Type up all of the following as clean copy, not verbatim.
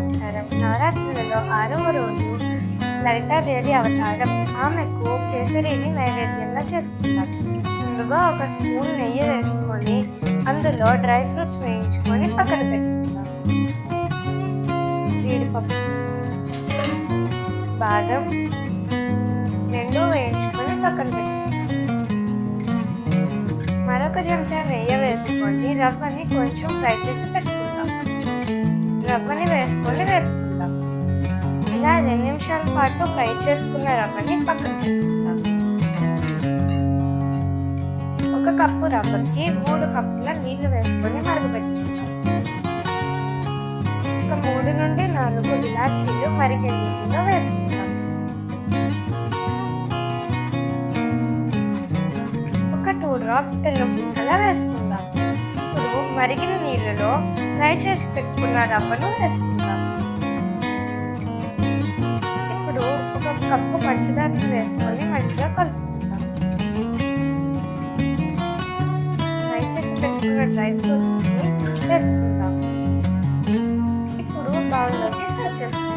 నమస్కారం. నవరాత్రులలో 6వ రోజు లలితాదేవి అవతారం. ఆమెకు కేసరిని నైవేద్యంగా చేసుకుంటాం. ముందుగా ఒక స్పూన్ నెయ్యి వేసుకొని అందులో డ్రై ఫ్రూట్స్ వేయించుకొని పక్కన పెట్టుకుంటాం. జీడిపప్పు, బాదం రెండు వేయించుకొని పక్కన పెట్టుకుంటాం. మరొక చెంచా నెయ్యి వేసుకొని రవ్వని కొంచెం ఫ్రై చేసి పెట్టుకుంటాం. రవ్వని వేసుకొని వేపుకుంటాం. ఇలా 2 నిమిషాల పాటు ఫ్రై చేసుకున్న రవ్వని పక్కన పెట్టుకుంటాం. 1 కప్పు రవ్వకి 3 కప్పుల నీళ్లు వేసుకొని మరగబెట్టుకుంటాం. ఒక 3 నుండి 4 ఇలాచీలు మరిగే నీటిలో వేసుకుంటాం. ఒక 2 డ్రాప్స్ తెల్ల ఫుడ్ వేసుకుందాం. ఇప్పుడు మరిగిన నీళ్ళలో ఫ్రై చేసి పెట్టుకున్న రవ్వను వేసుకుందాం. ఇప్పుడు 1 కప్పు పంచదారను వేసుకొని మంచిగా కలుపుకుందాం. ఫ్రై చేసి పెట్టుకున్న డ్రై ఫ్రూట్స్ వేసుకుందాం. ఇప్పుడు బౌల్లోకి సర్వ్ చేసుకుందాం.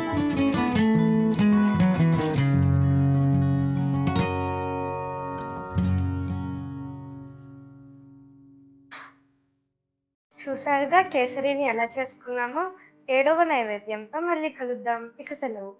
చూసారుగా కేసరిని ఎలా చేసుకున్నామో. 7వ నైవేద్యంతో మళ్ళీ కలుద్దాం. ఇక సెలవు.